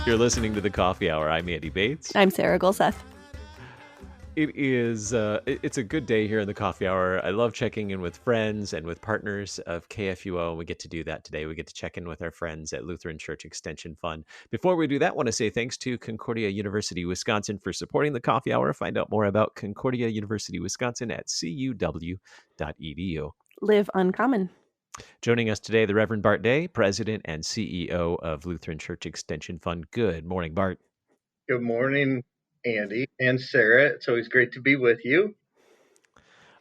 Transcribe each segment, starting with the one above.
You're listening to the Coffee Hour. I'm Andy Bates. I'm Sarah Gulseth. It's a good day here in the Coffee Hour. I love checking in with friends and with partners of KFUO, and we get to do that today. We get to check in with our friends at Lutheran Church Extension Fund. Before we do that, I want to say thanks to Concordia University, Wisconsin for supporting the Coffee Hour. Find out more about Concordia University, Wisconsin at cuw.edu. Live uncommon. Joining us today, the Reverend Bart Day, President and CEO of Lutheran Church Extension Fund. Good morning, Bart. Good morning, Andy and Sarah. It's always great to be with you.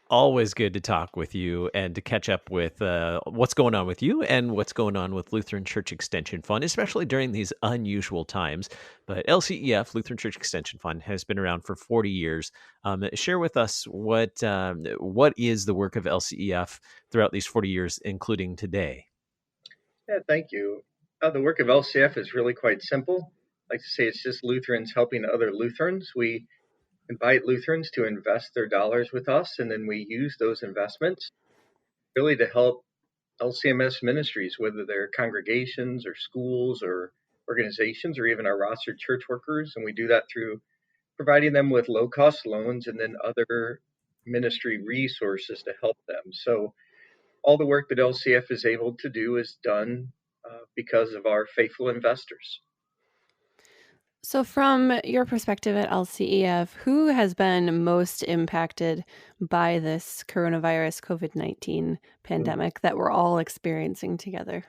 Always good to talk with you and to catch up with what's going on with you and what's going on with Lutheran Church Extension Fund, especially during these unusual times. But LCEF, Lutheran Church Extension Fund, has been around for 40 years. Share with us what is the work of LCEF throughout these 40 years, including today. Yeah, thank you. The work of LCF is really quite simple. I like to say it's just Lutherans helping other Lutherans. We invite Lutherans to invest their dollars with us, and then we use those investments really to help LCMS ministries, whether they're congregations or schools or organizations or even our rostered church workers. And we do that through providing them with low-cost loans and then other ministry resources to help them. So all the work that LCF is able to do is done because of our faithful investors. So from your perspective at LCEF, who has been most impacted by this coronavirus COVID-19 pandemic that we're all experiencing together?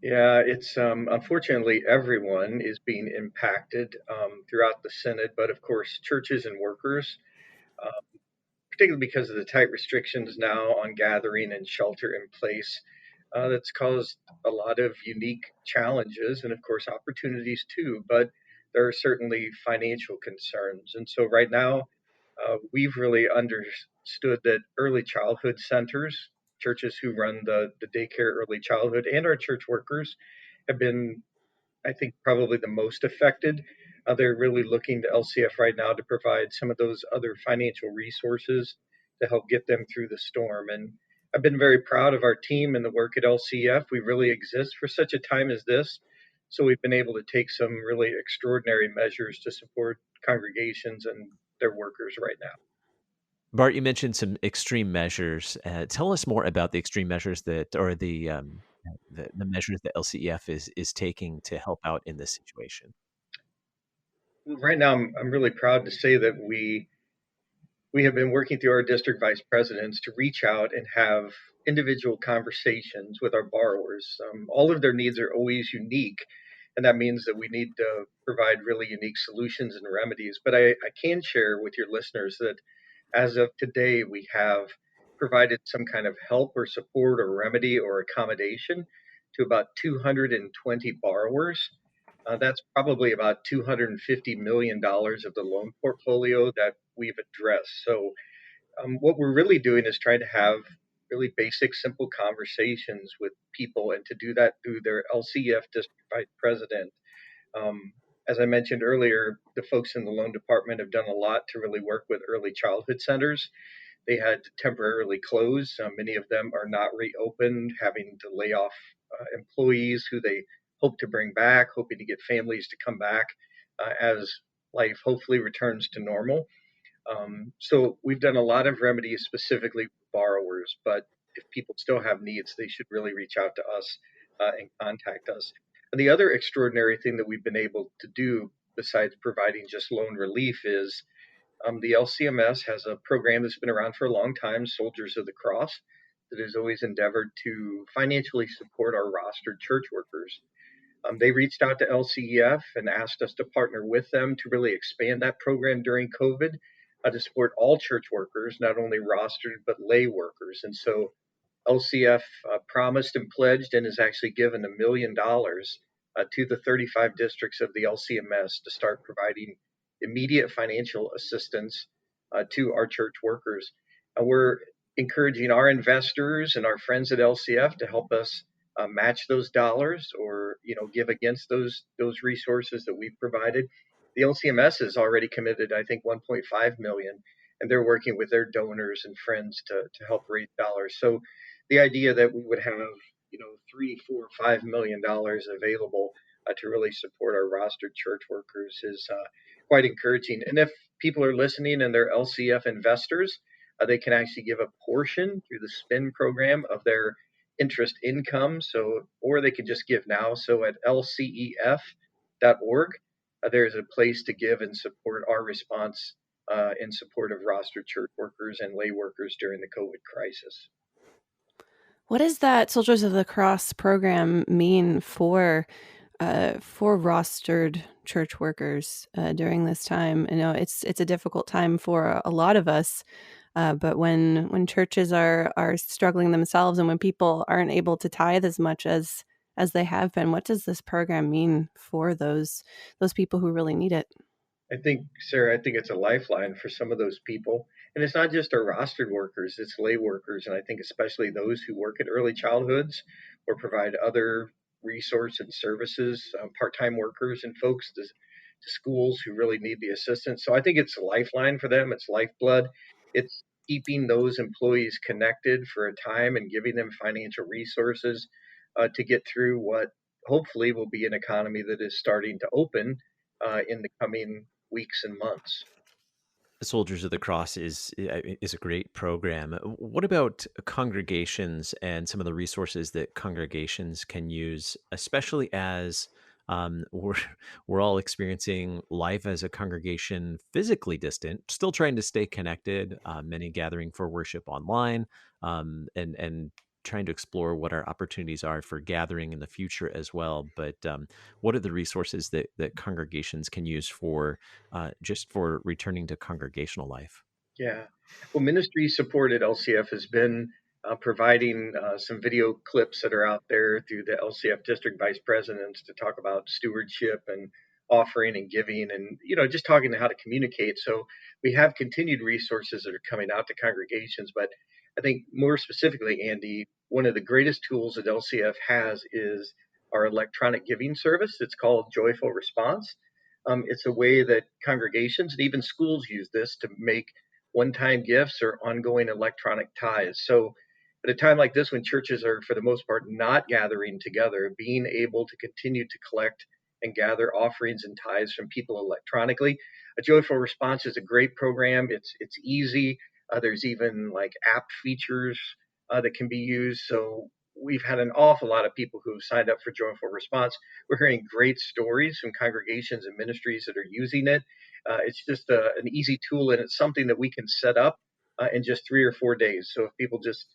Yeah, it's unfortunately everyone is being impacted throughout the Synod, but of course churches and workers, particularly because of the tight restrictions now on gathering and shelter in place. That's caused a lot of unique challenges and of course opportunities too, but there are certainly financial concerns. And so right now, we've really understood that early childhood centers, churches who run the daycare early childhood, and our church workers have been, I think, probably the most affected. They're really looking to LCF right now to provide some of those other financial resources to help get them through the storm. And I've been very proud of our team and the work at LCF. We really exist for such a time as this. So we've been able to take some really extraordinary measures to support congregations and their workers right now. Bart, you mentioned some extreme measures. Tell us more about the extreme measures the measures that LCEF is taking to help out in this situation. Right now, I'm really proud to say that we have been working through our district vice presidents to reach out and have individual conversations with our borrowers. All of their needs are always unique, and that means that we need to provide really unique solutions and remedies. But I can share with your listeners that as of today, we have provided some kind of help or support or remedy or accommodation to about 220 borrowers. That's probably about $250 million of the loan portfolio that we've addressed. So what we're really doing is trying to have really basic, simple conversations with people, and to do that through their LCEF district vice president. As I mentioned earlier, the folks in the loan department have done a lot to really work with early childhood centers. They had to temporarily close. Many of them are not reopened, having to lay off employees who they hope to bring back, hoping to get families to come back as life hopefully returns to normal. So we've done a lot of remedies specifically for borrowers, but if people still have needs, they should really reach out to us and contact us. And the other extraordinary thing that we've been able to do, besides providing just loan relief, is the LCMS has a program that's been around for a long time, Soldiers of the Cross, that has always endeavored to financially support our rostered church workers. They reached out to LCEF and asked us to partner with them to really expand that program during COVID to support all church workers, not only rostered, but lay workers. And so LCF promised and pledged and has actually given $1 million to the 35 districts of the LCMS to start providing immediate financial assistance to our church workers. We're encouraging our investors and our friends at LCF to help us match those dollars, or give against those resources that we've provided. The LCMS has already committed, I think, 1.5 million, and they're working with their donors and friends to help raise dollars. So the idea that we would have 3, 4, $5 million available to really support our rostered church workers is quite encouraging. And if people are listening and they're LCF investors, they can actually give a portion through the SPIN program of their interest income. Or they can just give now. So at LCEF.org, there's a place to give and support our response in support of rostered church workers and lay workers during the COVID crisis. What does that Soldiers of the Cross program mean for rostered church workers during this time? I know it's a difficult time for a lot of us, but when churches are struggling themselves, and when people aren't able to tithe as much as they have been, what does this program mean for those people who really need it? I think, Sarah, it's a lifeline for some of those people. And it's not just our rostered workers, it's lay workers. And I think especially those who work at early childhoods or provide other resource and services, part-time workers and folks to schools who really need the assistance. So I think it's a lifeline for them. It's lifeblood. It's keeping those employees connected for a time and giving them financial resources to get through what hopefully will be an economy that is starting to open in the coming weeks and months. Soldiers of the Cross is a great program. What about congregations and some of the resources that congregations can use, especially as we're all experiencing life as a congregation physically distant, still trying to stay connected, many gathering for worship online, and trying to explore what our opportunities are for gathering in the future as well. But what are the resources that congregations can use for just for returning to congregational life? Yeah. Well, ministry support at LCF has been providing some video clips that are out there through the LCF district vice presidents to talk about stewardship and offering and giving, and just talking to how to communicate. So we have continued resources that are coming out to congregations. But I think more specifically, Andy, one of the greatest tools that LCF has is our electronic giving service. It's called Joyful Response. It's a way that congregations and even schools use this to make one-time gifts or ongoing electronic tithes. So at a time like this, when churches are, for the most part, not gathering together, being able to continue to collect and gather offerings and tithes from people electronically, a Joyful Response is a great program. It's easy. There's even like app features that can be used. So we've had an awful lot of people who have signed up for Joyful Response. We're hearing great stories from congregations and ministries that are using it. It's just an easy tool, and it's something that we can set up in just 3 or 4 days. So if people just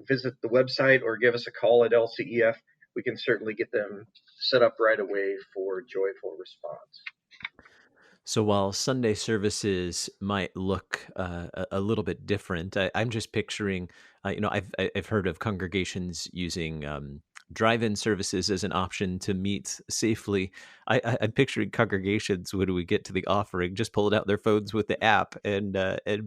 visit the website or give us a call at LCEF, we can certainly get them set up right away for Joyful Response. So while Sunday services might look a little bit different, I'm just picturing, I've heard of congregations using drive-in services as an option to meet safely. I'm picturing congregations when we get to the offering, just pulling out their phones with the app and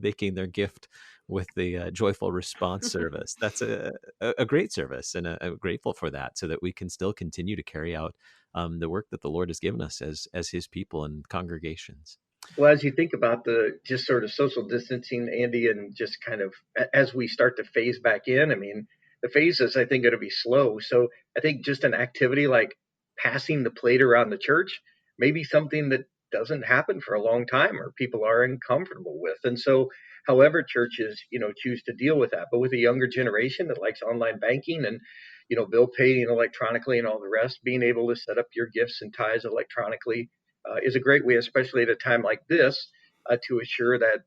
making their gift with the joyful response service. That's a great service, and I'm grateful for that, so that we can still continue to carry out the work that the Lord has given us as His people and congregations. Well, as you think about the just sort of social distancing, Andy, and just kind of as we start to phase back in, I mean, the phases I think going to be slow. So I think just an activity like passing the plate around the church may be something that doesn't happen for a long time or people are uncomfortable with. And so, however churches choose to deal with that, but with a younger generation that likes online banking and bill paying electronically and all the rest, being able to set up your gifts and tithes electronically is a great way, especially at a time like this, to assure that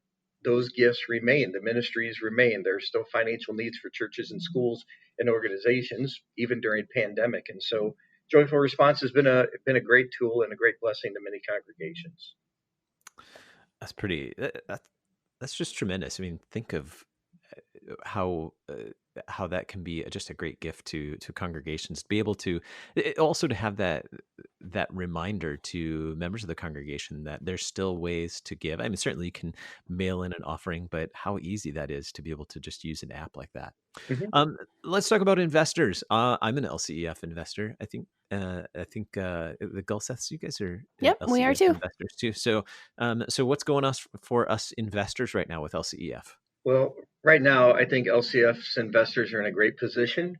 those gifts remain, the ministries remain. There's still financial needs for churches and schools and organizations, even during pandemic. And so Joyful Response has been a great tool and a great blessing to many congregations. That's pretty. That's just tremendous. I mean, think of how that can be just a great gift to congregations to be able to also to have that reminder to members of the congregation that there's still ways to give. I mean, certainly you can mail in an offering, but how easy that is to be able to just use an app like that. Mhm. Let's talk about investors. I'm an LCEF investor. I think the Gulseths, you guys are Yep, we are LCEF too. investors too. So what's going on for us investors right now with LCEF? Well, right now, I think LCF's investors are in a great position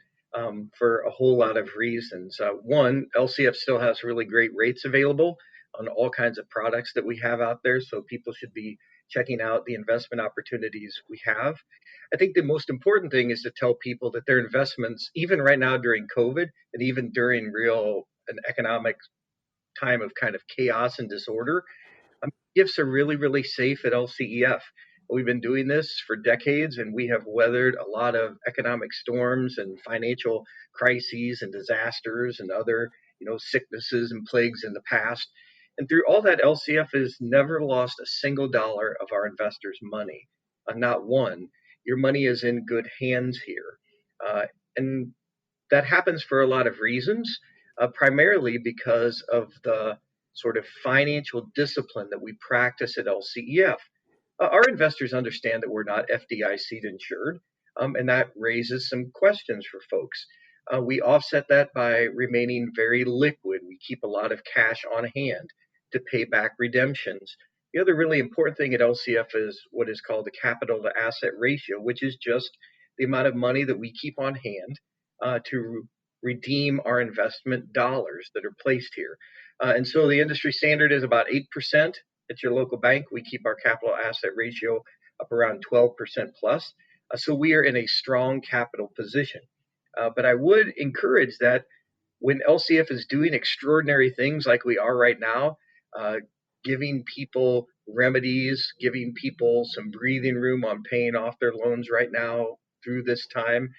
for a whole lot of reasons. One, LCF still has really great rates available on all kinds of products that we have out there, so people should be checking out the investment opportunities we have. I think the most important thing is to tell people that their investments, even right now during COVID, and even during an economic time of kind of chaos and disorder, gifts are really, really safe at LCEF. We've been doing this for decades, and we have weathered a lot of economic storms and financial crises and disasters and other, sicknesses and plagues in the past. And through all that, LCF has never lost a single dollar of our investors' money, not one. Your money is in good hands here. And that happens for a lot of reasons, primarily because of the sort of financial discipline that we practice at LCEF. Our investors understand that we're not FDIC insured, and that raises some questions for folks. We offset that by remaining very liquid. We keep a lot of cash on hand to pay back redemptions. The other really important thing at LCF is what is called the capital to asset ratio, which is just the amount of money that we keep on hand to redeem our investment dollars that are placed here. And so the industry standard is about 8% at your local bank. We keep our capital asset ratio up around 12% plus. So we are in a strong capital position. But I would encourage that when LCF is doing extraordinary things like we are right now, giving people remedies, giving people some breathing room on paying off their loans right now through this time,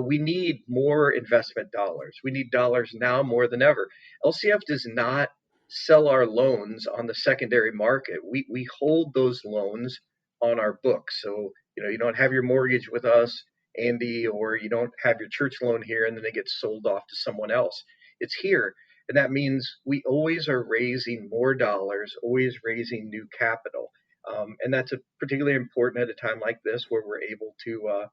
we need more investment dollars. We need dollars now more than ever. LCF does not sell our loans on the secondary market. We hold those loans on our books. So, you don't have your mortgage with us, Andy, or you don't have your church loan here and then it gets sold off to someone else. It's here. And that means we always are raising more dollars, always raising new capital. And that's particularly important at a time like this where we're able to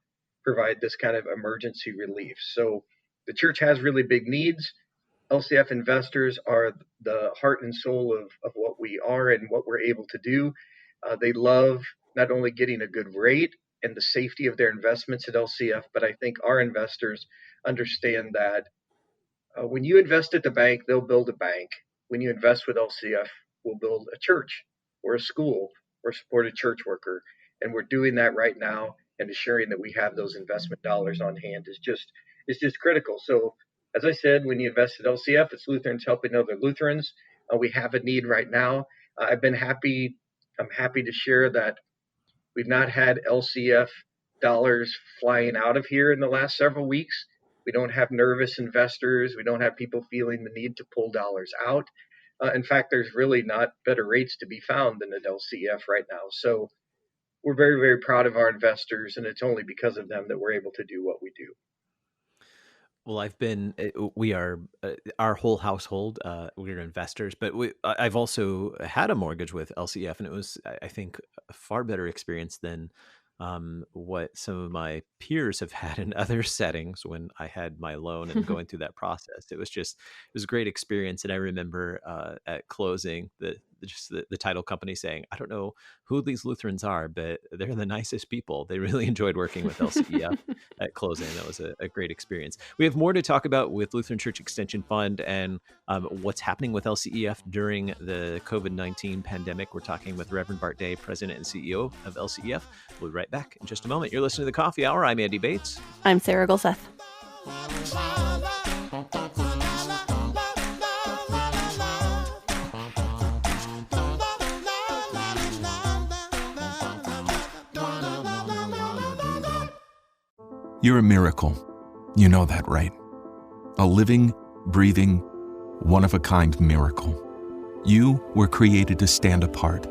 provide this kind of emergency relief. So the church has really big needs. LCF investors are the heart and soul of what we are and what we're able to do. They love not only getting a good rate and the safety of their investments at LCF, but I think our investors understand that when you invest at the bank, they'll build a bank. When you invest with LCF, we'll build a church or a school or support a church worker. And we're doing that right now, and assuring that we have those investment dollars on hand is just critical. So as I said, when you invest at LCF, it's Lutherans helping other Lutherans. We have a need right now. I'm happy to share that we've not had LCF dollars flying out of here in the last several weeks. We don't have nervous investors. We don't have people feeling the need to pull dollars out. In fact, there's really not better rates to be found than at LCF right now. So we're very, very proud of our investors, and it's only because of them that we're able to do what we do. Well, we are, our whole household, we're investors, but I've also had a mortgage with LCEF, and it was, I think, a far better experience than what some of my peers have had in other settings when I had my loan and going through that process. It was a great experience. And I remember at closing, the title company saying, I don't know who these Lutherans are, but they're the nicest people. They really enjoyed working with LCEF at closing. That was a great experience. We have more to talk about with Lutheran Church Extension Fund and what's happening with LCEF during the COVID-19 pandemic. We're talking with Reverend Bart Day, President and CEO of LCEF. We'll be right back in just a moment. You're listening to The Coffee Hour. I'm Andy Bates. I'm Sarah Gulseth. You're a miracle. You know that, right? A living, breathing, one-of-a-kind miracle. You were created to stand apart,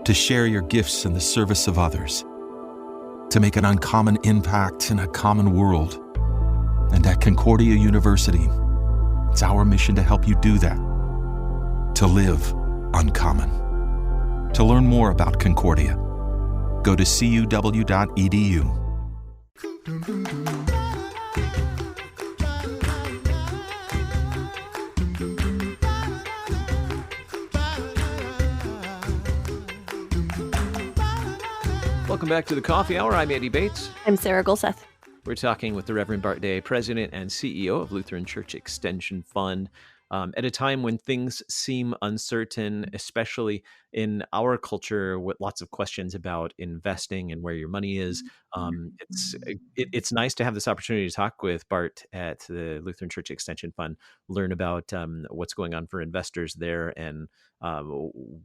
to share your gifts in the service of others, to make an uncommon impact in a common world. And at Concordia University, it's our mission to help you do that, to live uncommon. To learn more about Concordia, go to cuw.edu. Welcome back to the Coffee Hour. I'm Andy Bates. I'm Sarah Gulseth. We're talking with the Reverend Bart Day, President and CEO of Lutheran Church Extension Fund. At a time when things seem uncertain, especially in our culture with lots of questions about investing and where your money is, it's nice to have this opportunity to talk with Bart at the Lutheran Church Extension Fund, learn about what's going on for investors there, and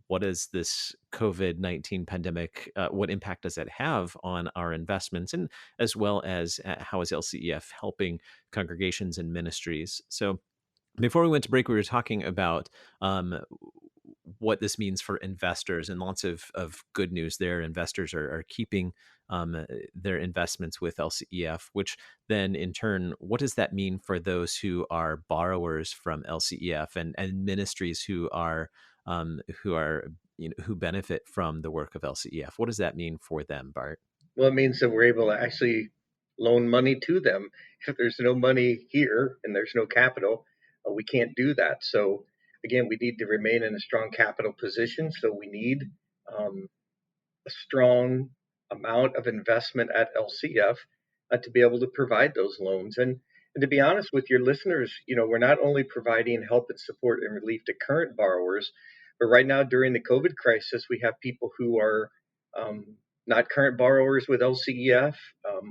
what is this COVID-19 pandemic, what impact does it have on our investments, and as well as how is LCEF helping congregations and ministries. So before we went to break, we were talking about what this means for investors, and lots of good news there. Investors are keeping their investments with LCEF, which then in turn, what does that mean for those who are borrowers from LCEF and ministries who benefit from the work of LCEF? What does that mean for them, Bart? Well, it means that we're able to actually loan money to them. If there's no money here and there's no capital, we can't do that. So again, we need to remain in a strong capital position. So we need a strong amount of investment at LCF to be able to provide those loans. And to be honest with your listeners, we're not only providing help and support and relief to current borrowers, but right now during the COVID crisis, we have people who are not current borrowers with LCEF,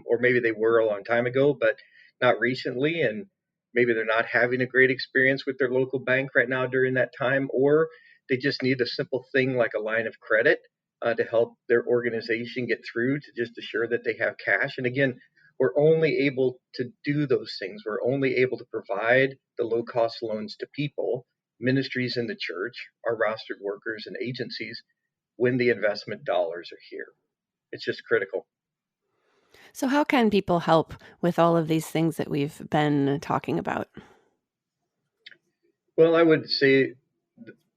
or maybe they were a long time ago, but not recently. And maybe they're not having a great experience with their local bank right now during that time, or they just need a simple thing like a line of credit to help their organization get through, to just assure that they have cash. And again, we're only able to do those things. We're only able to provide the low-cost loans to people, ministries in the church, our rostered workers and agencies, when the investment dollars are here. It's just critical. So how can people help with all of these things that we've been talking about? Well, I would say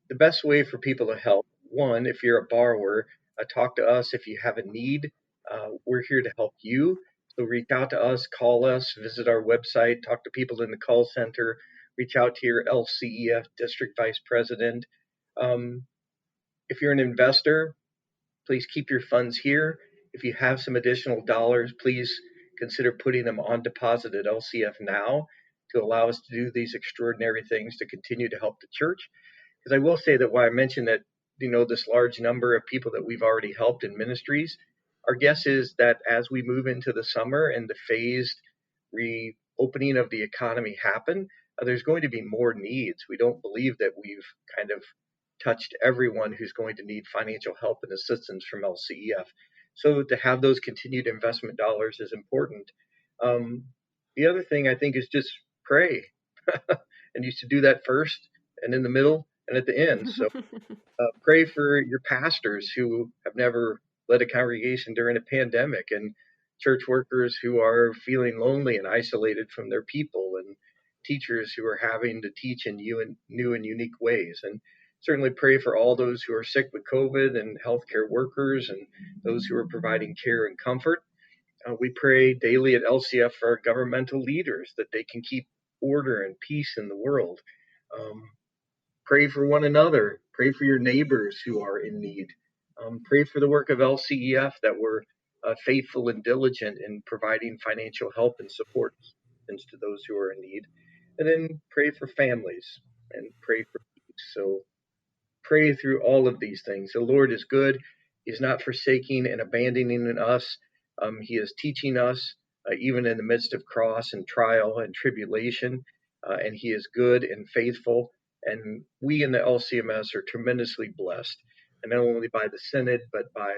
the best way for people to help, one, if you're a borrower, talk to us if you have a need. We're here to help you. So reach out to us, call us, visit our website, talk to people in the call center, reach out to your LCEF district vice president. If you're an investor, please keep your funds here. If you have some additional dollars, please consider putting them on deposit at LCF now to allow us to do these extraordinary things to continue to help the church. Because I will say that while I mentioned that, this large number of people that we've already helped in ministries, our guess is that as we move into the summer and the phased reopening of the economy happen, there's going to be more needs. We don't believe that we've kind of touched everyone who's going to need financial help and assistance from LCEF. So to have those continued investment dollars is important. The other thing I think is just pray. And you should do that first and in the middle and at the end. So pray for your pastors who have never led a congregation during a pandemic, and church workers who are feeling lonely and isolated from their people, and teachers who are having to teach in new and unique ways. And certainly pray for all those who are sick with COVID, and healthcare workers, and those who are providing care and comfort. We pray daily at LCF for our governmental leaders, that they can keep order and peace in the world. Pray for one another. Pray for your neighbors who are in need. Pray for the work of LCEF, that we're faithful and diligent in providing financial help and support to those who are in need. And then pray for families and pray for peace. So pray through all of these things. The Lord is good. He's not forsaking and abandoning us. He is teaching us, even in the midst of cross and trial and tribulation, and He is good and faithful. And we in the LCMS are tremendously blessed, and not only by the Synod, but by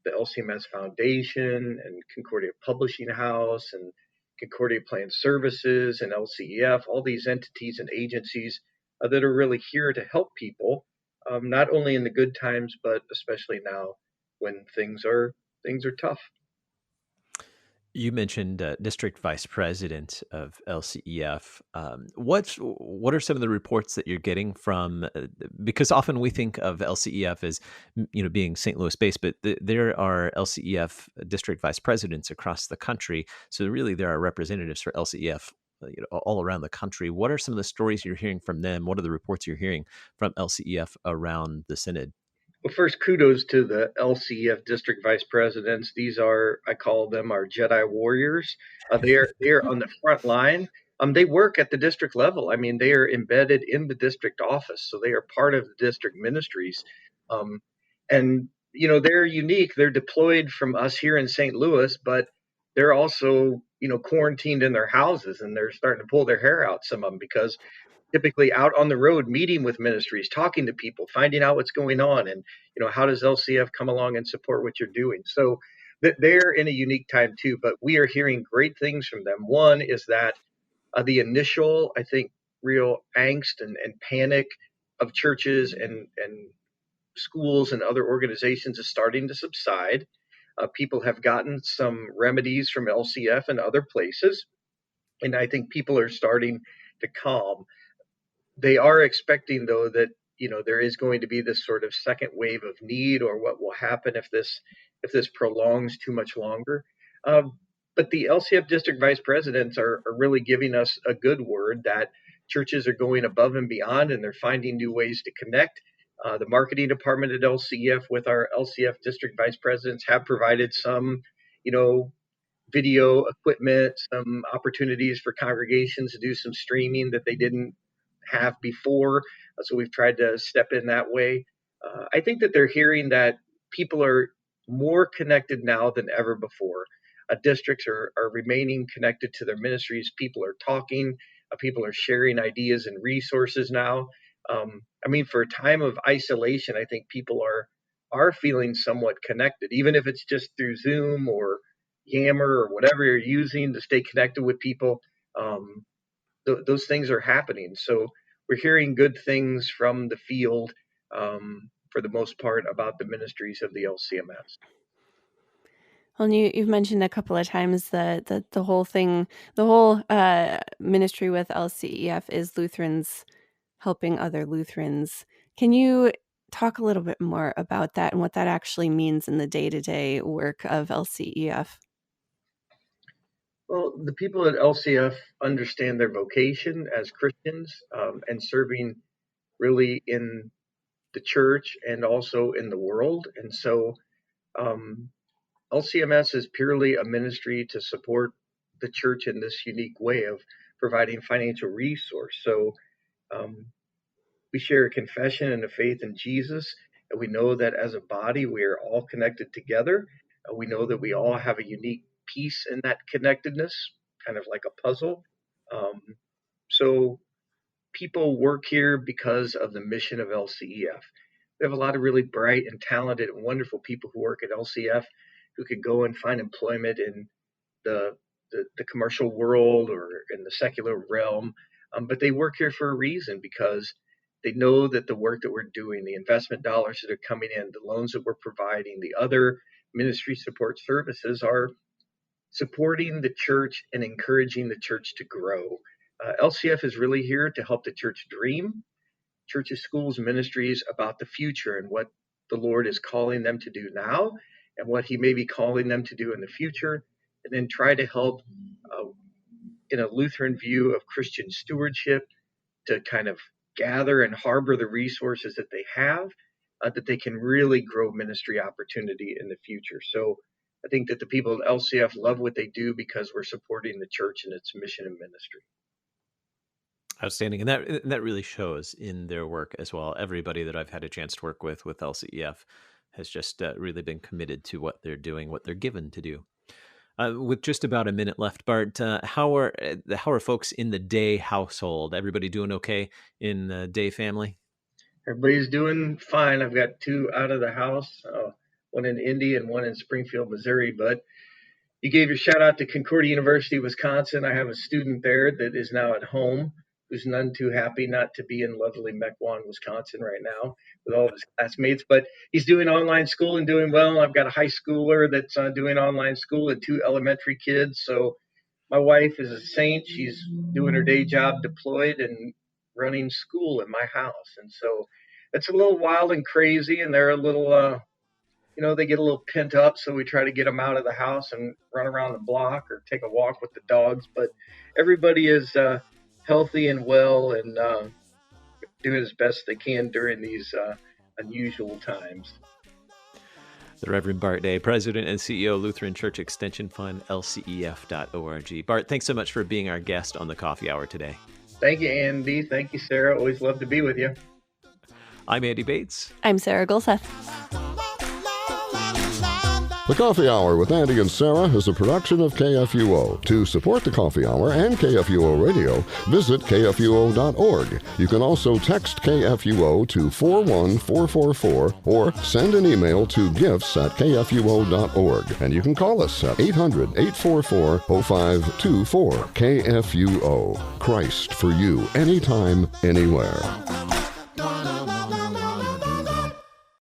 the LCMS Foundation and Concordia Publishing House and Concordia Planned Services and LCEF, all these entities and agencies that are really here to help people, not only in the good times, but especially now when things are tough. You mentioned district vice president of LCEF. What are some of the reports that you're getting from? Because often we think of LCEF as being St. Louis based, but there are LCEF district vice presidents across the country. So really, there are representatives for LCEF. All around the country. What are some of the stories you're hearing from them? What are the reports you're hearing from LCEF around the synod? Well, first, kudos to the LCEF district vice presidents. These are, I call them our Jedi warriors. They are on the front line. They work at the district level. I mean, they are embedded in the district office, so they are part of the district ministries. Um, and they're unique. They're deployed from us here in St. Louis, but they're also quarantined in their houses, and they're starting to pull their hair out, some of them, because typically out on the road meeting with ministries, talking to people, finding out what's going on, and how does LCF come along and support what you're doing. So they're in a unique time too, but we are hearing great things from them. One is that the initial, I think, real angst and panic of churches and schools and other organizations is starting to subside. People have gotten some remedies from LCF and other places, and I think people are starting to calm. They are expecting, though, that there is going to be this sort of second wave of need, or what will happen if this prolongs too much longer. But the LCF district vice presidents are really giving us a good word that churches are going above and beyond, and they're finding new ways to connect. The marketing department at LCF with our LCF district vice presidents have provided some, video equipment, some opportunities for congregations to do some streaming that they didn't have before. So we've tried to step in that way. I think that they're hearing that people are more connected now than ever before. Districts are remaining connected to their ministries. People are talking. People are sharing ideas and resources now. For a time of isolation, I think people are feeling somewhat connected, even if it's just through Zoom or Yammer or whatever you're using to stay connected with people. Those things are happening. So we're hearing good things from the field, for the most part, about the ministries of the LCMS. Well, and you've mentioned a couple of times that the whole thing, the whole ministry with LCEF is Lutherans helping other Lutherans. Can you talk a little bit more about that and what that actually means in the day-to-day work of LCEF? Well, the people at LCF understand their vocation as Christians, and serving really in the church and also in the world. And so LCMS is purely a ministry to support the church in this unique way of providing financial resource. So we share a confession and a faith in Jesus, and we know that as a body we are all connected together. We know that we all have a unique piece in that connectedness, kind of like a puzzle. So people work here because of the mission of LCEF. We have a lot of really bright and talented and wonderful people who work at LCF who could go and find employment in the commercial world or in the secular realm, but they work here for a reason, because they know that the work that we're doing, the investment dollars that are coming in, the loans that we're providing, the other ministry support services are supporting the church and encouraging the church to grow. LCF is really here to help the church dream, churches, schools, ministries about the future and what the Lord is calling them to do now and what he may be calling them to do in the future, and then try to help in a Lutheran view of Christian stewardship to kind of gather and harbor the resources that they have, that they can really grow ministry opportunity in the future. So I think that the people at LCF love what they do because we're supporting the church and its mission and ministry. Outstanding, and that really shows in their work as well. Everybody that I've had a chance to work with LCEF has just really been committed to what they're doing, what they're given to do. With just about a minute left, Bart, how are folks in the Day household? Everybody doing okay in the Day family? Everybody's doing fine. I've got two out of the house, one in Indy and one in Springfield, Missouri. But you gave your shout out to Concordia University, Wisconsin. I have a student there that is now at home. who's none too happy not to be in lovely Mequon, Wisconsin right now with all of his classmates. But he's doing online school and doing well. I've got a high schooler that's doing online school and 2 elementary kids. So my wife is a saint. She's doing her day job deployed and running school in my house. And so it's a little wild and crazy, and they're a little, they get a little pent up. So we try to get them out of the house and run around the block or take a walk with the dogs. But everybody is healthy and well and doing as best they can during these unusual times. The Reverend Bart Day, President and CEO, Lutheran Church Extension Fund, LCEF.org. Bart, thanks so much for being our guest on the Coffee Hour today. Thank you, Andy. Thank you, Sarah. Always love to be with you. I'm Andy Bates. I'm Sarah Gulseth. The Coffee Hour with Andy and Sarah is a production of KFUO. To support the Coffee Hour and KFUO Radio, visit KFUO.org. You can also text KFUO to 41444 or send an email to gifts@KFUO.org. And you can call us at 800-844-0524. KFUO. Christ for you, anytime, anywhere.